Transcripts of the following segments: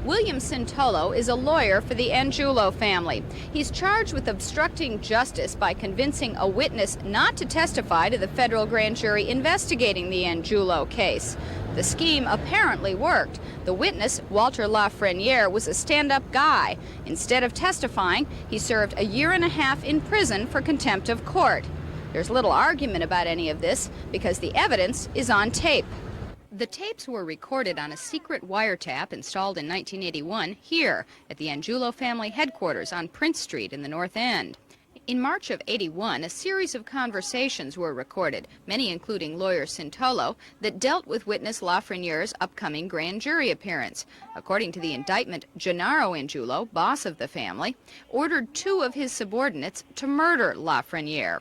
William Sintolo is a lawyer for the Angiulo family. He's charged with obstructing justice by convincing a witness not to testify to the federal grand jury investigating the Angiulo case. The scheme apparently worked. The witness, Walter Lafreniere, was a stand-up guy. Instead of testifying, he served 1.5 years in prison for contempt of court. There's little argument about any of this because the evidence is on tape. The tapes were recorded on a secret wiretap installed in 1981 here at the Angiulo family headquarters on Prince Street in the North End. In March of '81, a series of conversations were recorded, many including lawyer Sintolo, that dealt with witness Lafreniere's upcoming grand jury appearance. According to the indictment, Gennaro Angiulo, boss of the family, ordered 2 of his subordinates to murder Lafreniere.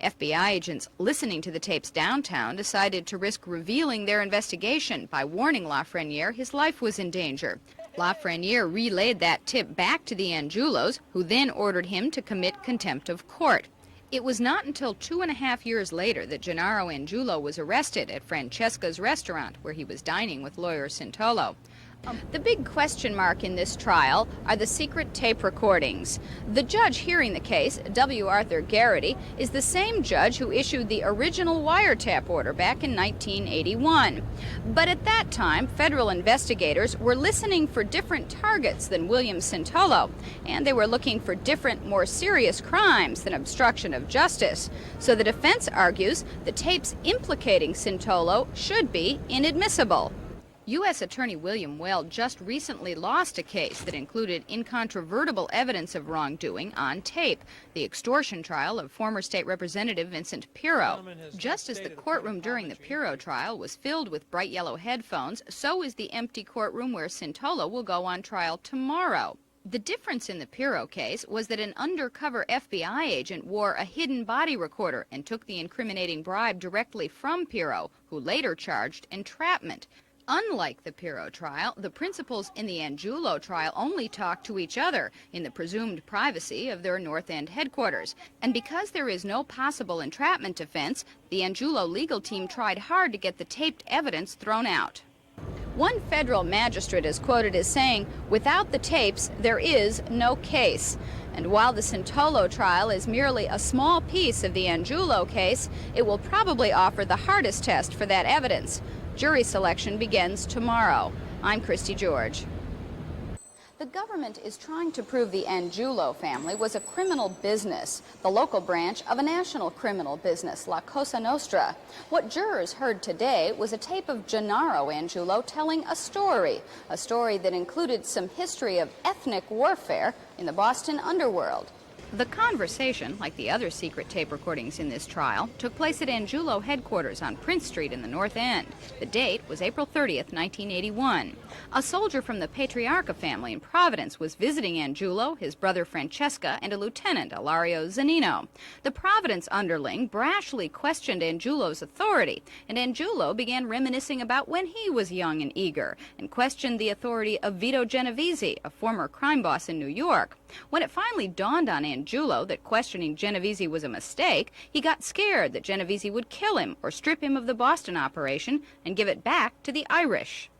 FBI agents listening to the tapes downtown decided to risk revealing their investigation by warning Lafreniere his life was in danger. Lafreniere relayed that tip back to the Angiulos, who then ordered him to commit contempt of court. It was not until 2.5 years later that Gennaro Angiulo was arrested at Francesca's restaurant, where he was dining with lawyer Sintolo. The big question mark in this trial are the secret tape recordings. The judge hearing the case, W. Arthur Garrity, is the same judge who issued the original wiretap order back in 1981. But at that time, federal investigators were listening for different targets than William Sintolo, and they were looking for different, more serious crimes than obstruction of justice. So the defense argues the tapes implicating Sintolo should be inadmissible. U.S. Attorney William Weld just recently lost a case that included incontrovertible evidence of wrongdoing on tape, the extortion trial of former state representative Vincent Pirro. Just as the courtroom during the Pirro trial was filled with bright yellow headphones, so is the empty courtroom where Sintolo will go on trial tomorrow. The difference in the Pirro case was that an undercover FBI agent wore a hidden body recorder and took the incriminating bribe directly from Pirro, who later charged entrapment. Unlike the Pirro trial, the principals in the Angiulo trial only talked to each other in the presumed privacy of their North End headquarters. And because there is no possible entrapment defense, the Angiulo legal team tried hard to get the taped evidence thrown out. One federal magistrate is quoted as saying, "Without the tapes, there is no case." And while the Sintolo trial is merely a small piece of the Angiulo case, it will probably offer the hardest test for that evidence. Jury selection begins tomorrow. I'm Christy George. The government is trying to prove the Angiulo family was a criminal business, the local branch of a national criminal business, La Cosa Nostra. What jurors heard today was a tape of Gennaro Angiulo telling a story that included some history of ethnic warfare in the Boston underworld. The conversation, like the other secret tape recordings in this trial, took place at Angiulo headquarters on Prince Street in the North End. The date was April 30th, 1981. A soldier from the Patriarca family in Providence was visiting Angiulo, his brother Francesca, and a lieutenant, Ilario Zanino. The Providence underling brashly questioned Angiulo's authority, and Angiulo began reminiscing about when he was young and eager, and questioned the authority of Vito Genovese, a former crime boss in New York. When it finally dawned on Angiulo that questioning Genovese was a mistake, he got scared that Genovese would kill him or strip him of the Boston operation and give it back to the Irish.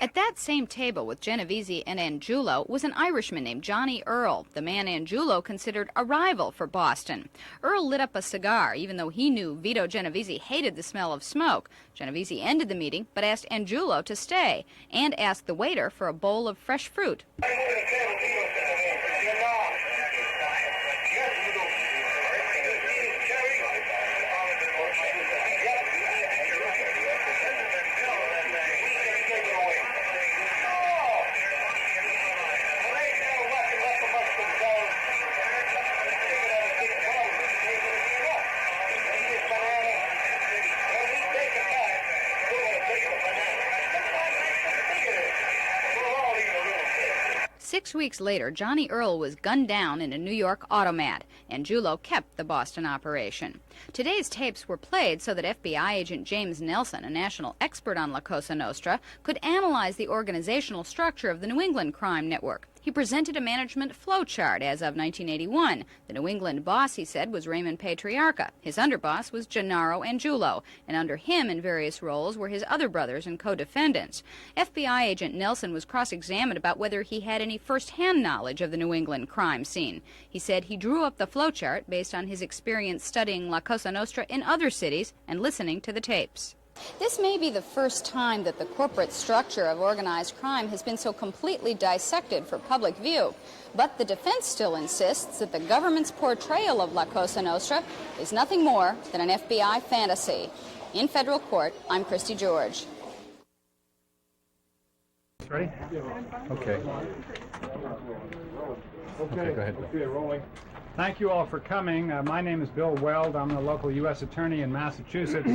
At that same table with Genovese and Angiulo was an Irishman named Johnny Earl, the man Angiulo considered a rival for Boston. Earl lit up a cigar, even though he knew Vito Genovese hated the smell of smoke. Genovese ended the meeting, but asked Angiulo to stay, and asked the waiter for a bowl of fresh fruit. Six weeks later, Johnny Earl was gunned down in a New York automat. Angiulo kept the Boston operation. Today's tapes were played so that FBI agent James Nelson, a national expert on La Cosa Nostra, could analyze the organizational structure of the New England crime network. He presented a management flowchart as of 1981. The New England boss, he said, was Raymond Patriarca. His underboss was Gennaro Angiulo, and under him in various roles were his other brothers and co-defendants. FBI agent Nelson was cross-examined about whether he had any first-hand knowledge of the New England crime scene. He said he drew up the flowchart based on his experience studying La Cosa Nostra in other cities and listening to the tapes. This may be the first time that the corporate structure of organized crime has been so completely dissected for public view. But the defense still insists that the government's portrayal of La Cosa Nostra is nothing more than an FBI fantasy. In federal court, I'm Christy George. Ready? Okay. Okay, go ahead, Bill. Okay, rolling. Thank you all for coming. My name is Bill Weld. I'm the local U.S. attorney in Massachusetts.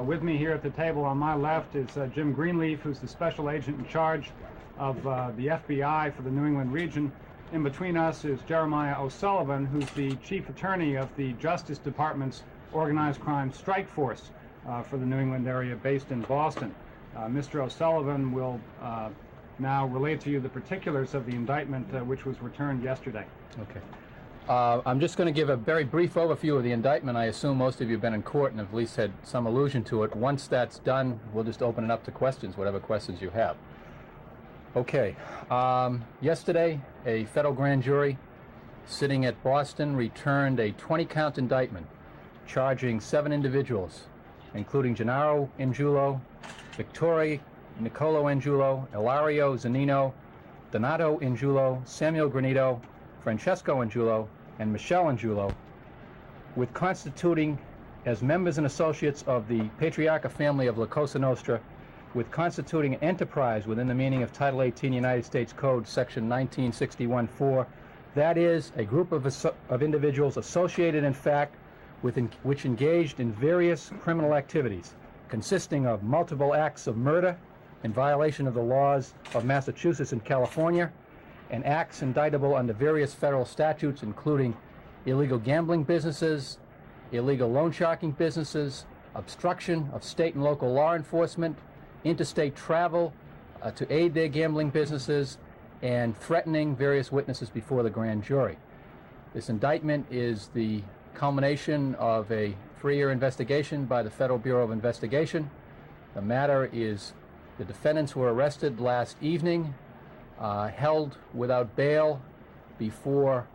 With me here at the table on my left is Jim Greenleaf, who's the special agent in charge of the FBI for the New England region. In between us is Jeremiah O'Sullivan, who's the chief attorney of the Justice Department's Organized Crime Strike Force for the New England area based in Boston. Mr. O'Sullivan will now relate to you the particulars of the indictment which was returned yesterday. Okay. I'm just going to give a very brief overview of the indictment. I assume most of you have been in court and have at least had some allusion to it. Once that's done, we'll just open it up to questions, whatever questions you have. Okay. Yesterday, a federal grand jury sitting at Boston returned a 20-count indictment charging 7 individuals, including Gennaro Angiulo, Victoria Nicolo Angiulo, Ilario Zanino, Donato Angiulo, Samuel Granito, Francesco Angiulo, and Michelle Angiulo, with constituting as members and associates of the Patriarca family of La Cosa Nostra, with constituting an enterprise within the meaning of Title 18 United States Code, Section 1961-4. That is, a group of individuals associated in fact which engaged in various criminal activities, consisting of multiple acts of murder in violation of the laws of Massachusetts and California, and acts indictable under various federal statutes, including illegal gambling businesses, illegal loan sharking businesses, obstruction of state and local law enforcement, interstate travel to aid their gambling businesses, and threatening various witnesses before the grand jury. This indictment is the culmination of a 3-year investigation by the Federal Bureau of Investigation. The matter is, the defendants were arrested last evening, held without bail before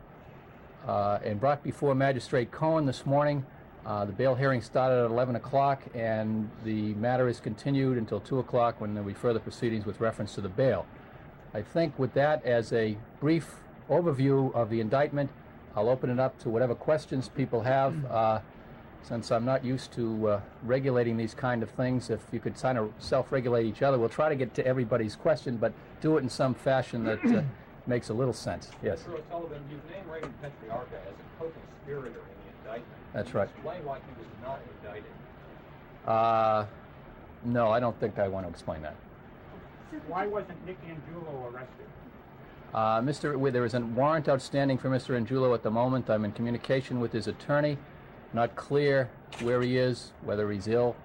and brought before Magistrate Cohen this morning. The bail hearing started at 11 o'clock, and the matter is continued until 2 o'clock when there will be further proceedings with reference to the bail. I think with that as a brief overview of the indictment, I'll open it up to whatever questions people have. Since I'm not used to regulating these kind of things, if you could kind of self-regulate each other, we'll try to get to everybody's question, but do it in some fashion that makes a little sense. Yes? Mr. O'Sullivan, you've named Raymond Patriarca as a co-conspirator in the indictment. That's right. Explain why he was not indicted. No, I don't think I want to explain that. Why wasn't Nick Angiulo arrested? There is a warrant outstanding for Mr. Angiulo at the moment. I'm in communication with his attorney. Not clear where he is, whether he's ill,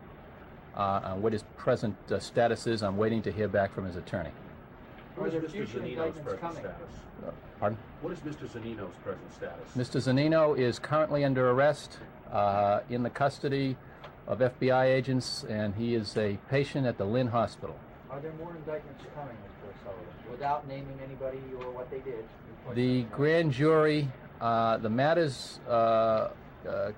what his present status is. I'm waiting to hear back from his attorney. What is Mr. Zanino's present status? Pardon? What is Mr. Zanino's present status? Mr. Zanino is currently under arrest in the custody of FBI agents, and he is a patient at the Lynn Hospital. Are there more indictments coming, Mr. O'Sullivan, without naming anybody or what they did? The grand jury, the matters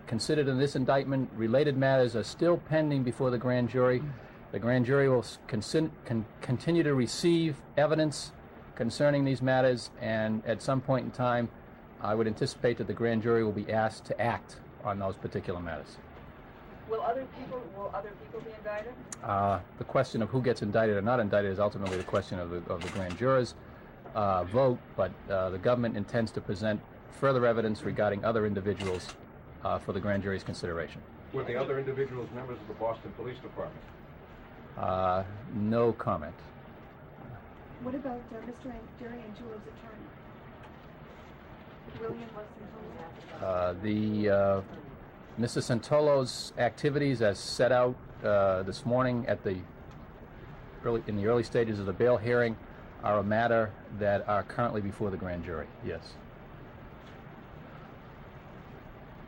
considered in this indictment, related matters, are still pending before the grand jury. The grand jury will continue to receive evidence concerning these matters, and at some point in time, I would anticipate that the grand jury will be asked to act on those particular matters. Will other people be indicted? The question of who gets indicted or not indicted is ultimately the question of the grand jurors' vote, but the government intends to present further evidence regarding other individuals for the grand jury's consideration. Were the other individuals members of the Boston Police Department? No comment. What about Mr. Jerry Angiulo's attorney? William Weston Holmes? Mr. Santolo's activities as set out this morning at in the early stages of the bail hearing are a matter that are currently before the grand jury, yes.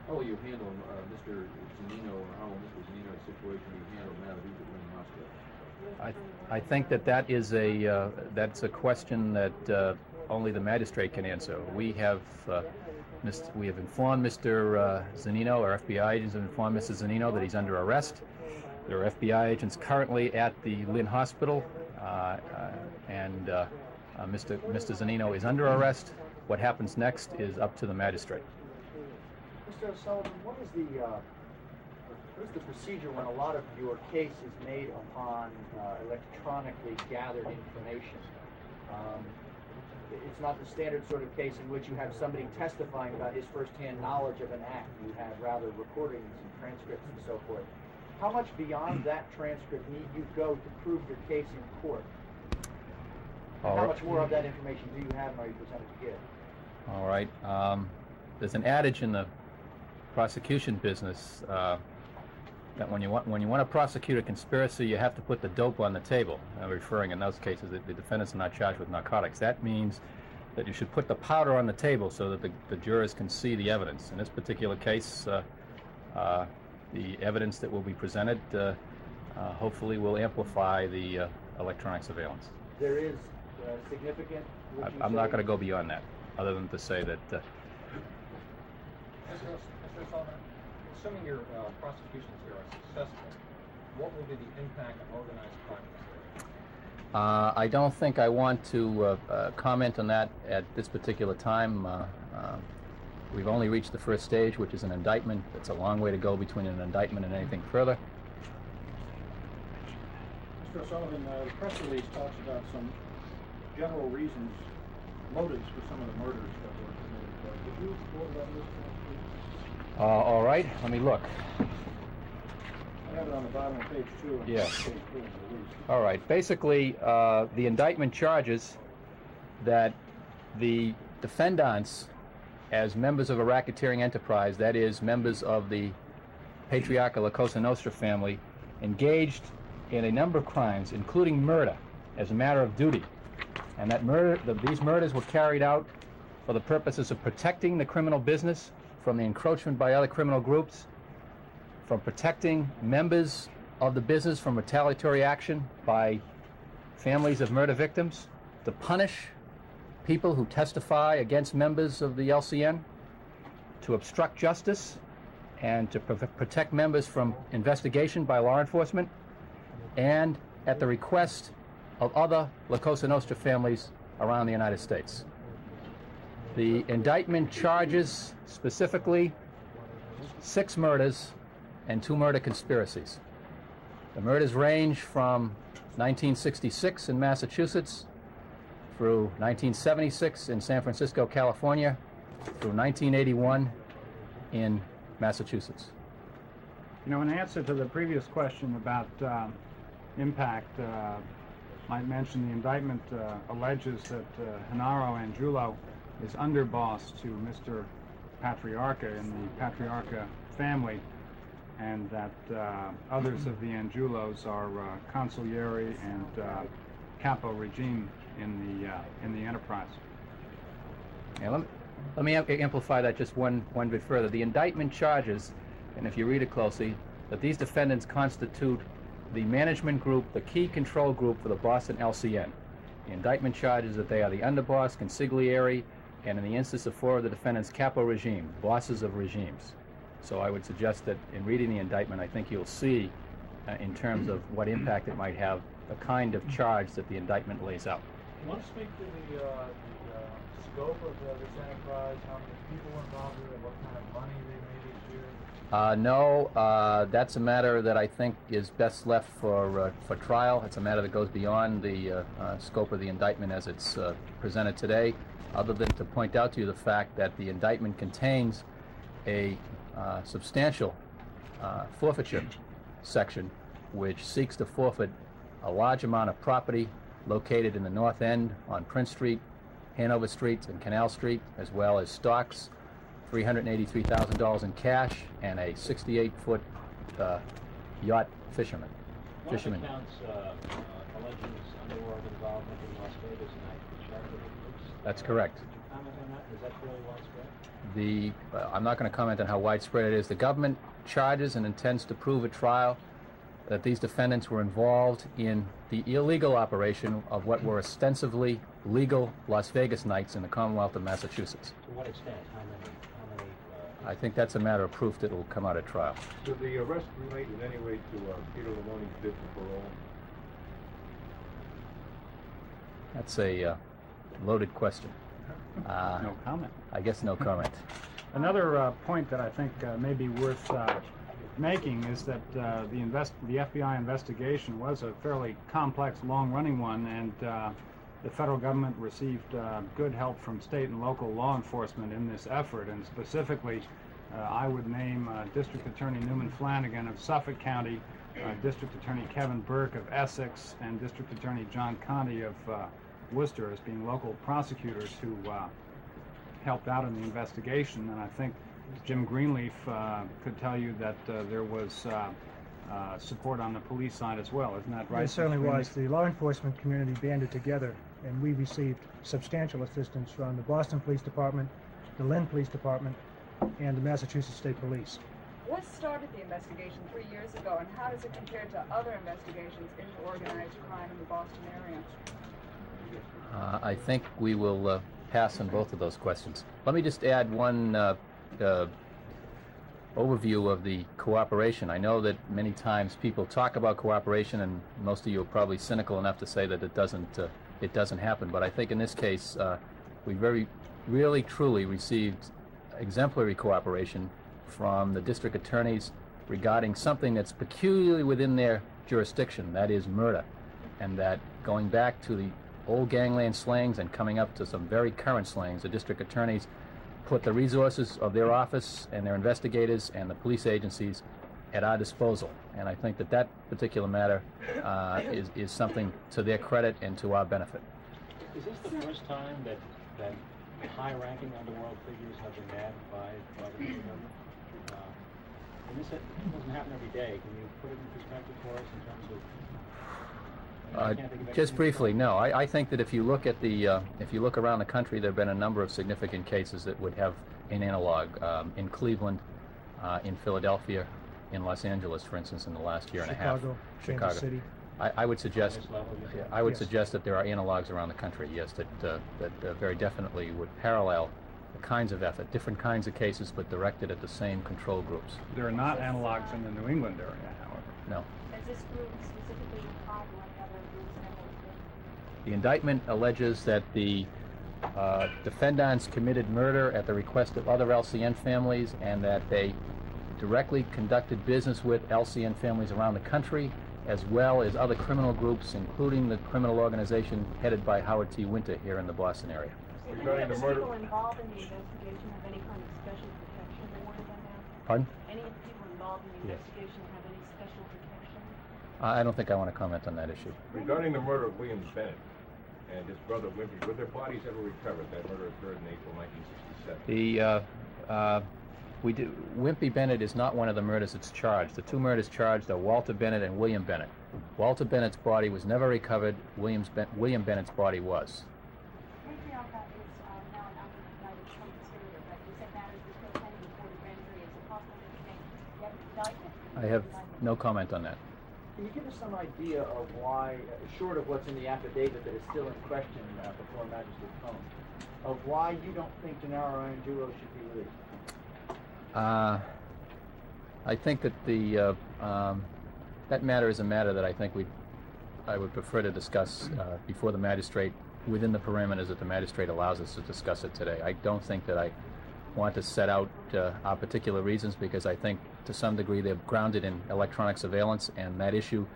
How will you handle Mr. Zannino, or how will Mr. Zannino's situation be handled now that he's at Lynn Hospital? I think that is that's a question that only the magistrate can answer. We have informed Mr. Zannino, our FBI agents have informed Mr. Zannino that he's under arrest. There are FBI agents currently at the Lynn Hospital, and Mr. Zannino is under arrest. What happens next is up to the magistrate. Mr. O'Sullivan, what is the procedure when a lot of your case is made upon electronically gathered information? It's not the standard sort of case in which you have somebody testifying about his firsthand knowledge of an act. You have rather recordings and transcripts and so forth. How much beyond that transcript need you go to prove your case in court? And how much more of that information do you have and are you presented to give? All right. There's an adage in the prosecution business that when you want to prosecute a conspiracy, you have to put the dope on the table. Referring in those cases that the defendants are not charged with narcotics. That means that you should put the powder on the table so that the jurors can see the evidence. In this particular case, the evidence that will be presented hopefully will amplify the electronic surveillance. There is significant... I'm not going to go beyond that, other than to say that... Mr. O'Sullivan, assuming your prosecutions here are successful, what will be the impact on organized crime in this area? I don't think I want to comment on that at this particular time. We've only reached the first stage, which is an indictment. It's a long way to go between an indictment and anything further. Mr. O'Sullivan, the press release talks about some general reasons, motives for some of the murders that were committed. Could you explore that list, please? All right, let me look. I have it on the bottom of page 2. And Yeah. page 3 of the release. All right, basically, the indictment charges that the defendants, as members of a racketeering enterprise, that is, members of the Patriarca La Cosa Nostra family, engaged in a number of crimes, including murder, as a matter of duty. And that these murders were carried out for the purposes of protecting the criminal business from the encroachment by other criminal groups, from protecting members of the business from retaliatory action by families of murder victims, to punish people who testify against members of the LCN, to obstruct justice, and to protect members from investigation by law enforcement, and at the request of other La Cosa Nostra families around the United States. The indictment charges specifically 6 murders and 2 murder conspiracies. The murders range from 1966 in Massachusetts through 1976 in San Francisco, California, through 1981 in Massachusetts. You know, in answer to the previous question about impact, might mention the indictment alleges that Gennaro Angiulo is underboss to Mr. Patriarca in the Patriarca family, and that others of the Angiulos are consigliere and capo regime in the enterprise. Yeah, let me amplify that just one bit further. The indictment charges, and if you read it closely, that these defendants constitute the management group, the key control group for the Boston LCN. The indictment charges that they are the underboss, consigliere, and in the instance of 4 of the defendants, capo regime, bosses of regimes. So I would suggest that in reading the indictment, I think you'll see, in terms of what impact it might have, the kind of charge that the indictment lays out. Can you speak to the scope of this enterprise, how many people were involved with it, what kind of money they made each year? No, that's a matter that I think is best left for trial. It's a matter that goes beyond the scope of the indictment as it's presented today, other than to point out to you the fact that the indictment contains a substantial forfeiture section which seeks to forfeit a large amount of property located in the North End on Prince Street, Hanover Street, and Canal Street, as well as stocks, $383,000 in cash, and a 68-foot yacht fisherman. One of the counts alleges underworld involvement in Las Vegas night charter groups. That's correct. Could you comment on that? Is that fairly widespread? I'm not going to comment on how widespread it is. The government charges and intends to prove at trial that these defendants were involved in the illegal operation of what were ostensibly legal Las Vegas nights in the Commonwealth of Massachusetts. To what extent? How many? I think that's a matter of proof that will come out at trial. Did the arrest relate in any way to Peter Lamoni's bid for parole? That's a loaded question. No comment. I guess no comment. Another point that I think may be worth making is that the FBI investigation was a fairly complex, long-running one, and the federal government received good help from state and local law enforcement in this effort, and specifically I would name District Attorney Newman Flanagan of Suffolk County, District Attorney Kevin Burke of Essex, and District Attorney John Conti of Worcester as being local prosecutors who helped out in the investigation. And I think Jim Greenleaf could tell you that there was support on the police side as well. Isn't that right? It certainly Mr. was. The law enforcement community banded together, and we received substantial assistance from the Boston Police Department, the Lynn Police Department, and the Massachusetts State Police. What started the investigation 3 years ago, and how does it compare to other investigations into organized crime in the Boston area? I think we will pass on both of those questions. Let me just add one overview of the cooperation. I know that many times people talk about cooperation, and most of you are probably cynical enough to say that it doesn't happen. But I think in this case, we really truly received exemplary cooperation from the district attorneys regarding something that's peculiarly within their jurisdiction, that is murder, and that going back to the old gangland slangs and coming up to some very current slangs, the district attorneys put the resources of their office and their investigators and the police agencies at our disposal. And I think that that particular matter is something to their credit and to our benefit. Is this the first time that high-ranking underworld figures have been nabbed by the federal government? And this doesn't happen every day. Can you put it in perspective for us in terms of? Just briefly, no. I think that if you look at if you look around the country, there have been a number of significant cases that would have an analog in Cleveland, in Philadelphia, in Los Angeles, for instance, in the last year and a half. Kansas City. I would suggest suggest that there are analogs around the country. Yes, that very definitely would parallel the kinds of effort, different kinds of cases, but directed at the same control groups. There are not analogs in the New England area, however. No. Is this group specifically involved in any other groups that The indictment alleges that the defendants committed murder at the request of other LCN families, and that they directly conducted business with LCN families around the country, as well as other criminal groups, including the criminal organization headed by Howard T. Winter here in the Boston area. Regarding the murder, people involved in the investigation have any kind of special protection awarded them now? Pardon? Any of the people involved in the investigation have any special protection? I don't think I want to comment on that issue. Regarding the murder of William Bennett and his brother Wimpy, were their bodies ever recovered? That murder occurred in April 1967. Wimpy Bennett is not one of the murders that's charged. The two murders charged are Walter Bennett and William Bennett. Walter Bennett's body was never recovered. William Bennett's body was. Patriarca is now an out-of-indicted co-conspirator, but you said matters were still pending before the grand jury. Is it possible to say yet indictment? I have no comment on that. Can you give us some idea of why, short of what's in the affidavit that is still in question before Magistrate Cohn, of why you don't think Gennaro and Angiulo should be released? I think that that matter is a matter that I think I would prefer to discuss before the magistrate, within the parameters that the magistrate allows us to discuss it today. I don't think that I want to set out our particular reasons, because I think to some degree they're grounded in electronic surveillance, and that issue,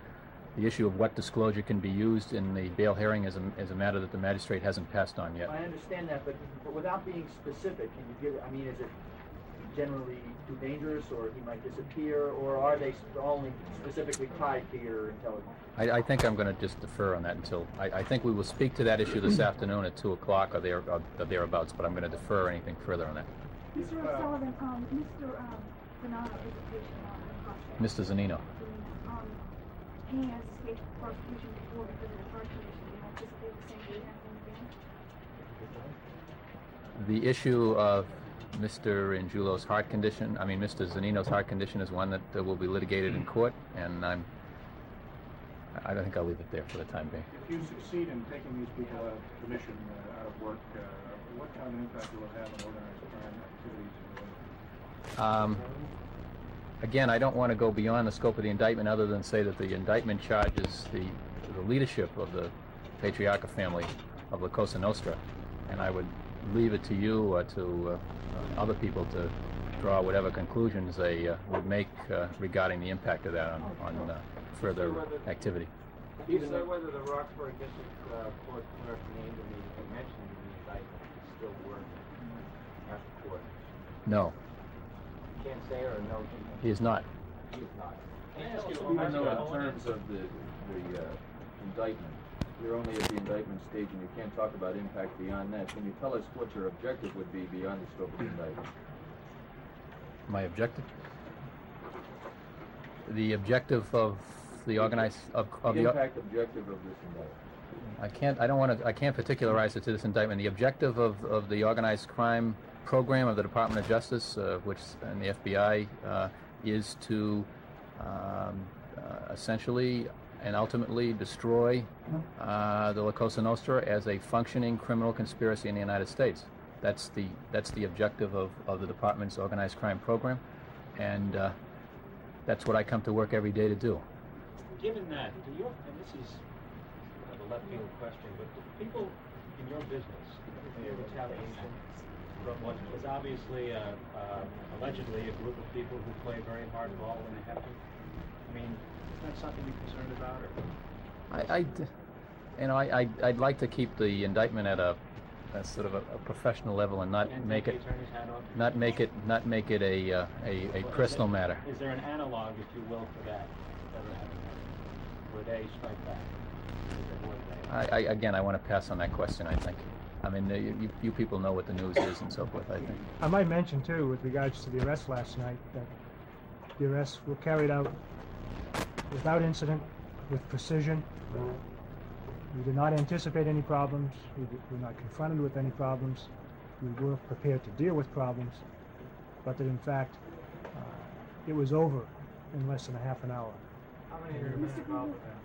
the issue of what disclosure can be used in the bail hearing, is a matter that the magistrate hasn't passed on yet. I understand that, but without being specific, can you give, I mean, is it generally too dangerous, or he might disappear, or are they only specifically tied to your intelligence? I think I'm going to just defer on that until, I think we will speak to that issue this afternoon at 2 o'clock or thereabouts, but I'm going to defer anything further on that. Mr. O'Sullivan, Mr. Gennaro is a patient in the hospital. Mr. Zanino. He has escaped prosecution before because of the heart condition. Do you anticipate the same thing happening again? The issue of Mr. Angiulo's heart condition, I mean Mr. Zanino's heart condition, is one that will be litigated in court, and I don't think I'll leave it there for the time being. If you succeed in taking these people out of commission, out of work, what kind of an impact will it have on organized crime activities in the world? Again, I don't want to go beyond the scope of the indictment other than say that the indictment charges the leadership of the Patriarca family of La Cosa Nostra, and I would leave it to you or to other people to draw whatever conclusions they would make regarding the impact of that on further activity. Do you say whether the Roxbury District Court clerk named in the mentioned in the indictment is still working after court? No, Can't say or no? he is not. He is not. Can I ask you, even though in terms of the indictment, you're only at the indictment stage and you can't talk about impact beyond that, can you tell us what your objective would be beyond the scope of the indictment? My objective? The objective of the organized The impact objective of this indictment. I can't particularize it to this indictment. The objective of the organized crime program of the Department of Justice, which and the FBI, is to essentially and ultimately destroy the La Cosa Nostra as a functioning criminal conspiracy in the United States. That's the objective of the department's organized crime program, and that's what I come to work every day to do. Given that, do you, and this is a left field question, but do people in your business fear retaliation? What is obviously allegedly a group of people who play very hardball when they have to. I mean, is that something you're concerned about? I'd like to keep the indictment at a sort of a professional level and not make it a personal matter. Is there an analog, if you will, for that ever happened? Where they strike back? Again, I want to pass on that question, I think. I mean, you people know what the news is and so forth, I think. I might mention, too, with regards to the arrest last night, that the arrests were carried out without incident, with precision. We did not anticipate any problems. We were not confronted with any problems. We were prepared to deal with problems, but that in fact, it was over in less than a half an hour. How many are involved with that?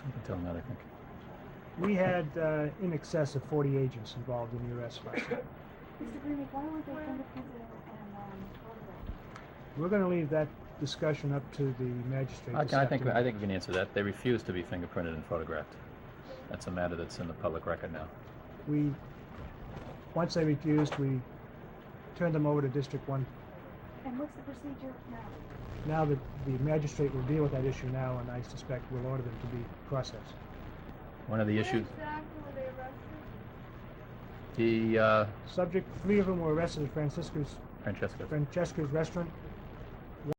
You can tell them that, I think. We had in excess of 40 agents involved in the arrest last night. Mr. Greenleaf, why were they fingerprinted and photographed? We're going to leave that discussion up to the magistrate. this I think afternoon. we can answer that. They refuse to be fingerprinted and photographed. That's a matter that's in the public record now. Once they refused, we turned them over to District 1. And what's the procedure now? Now the magistrate will deal with that issue now, and I suspect will order them to be processed. One of the issues. Exactly were they arrested? The Subject, 3 of them were arrested at Francesca's Francesca. restaurant.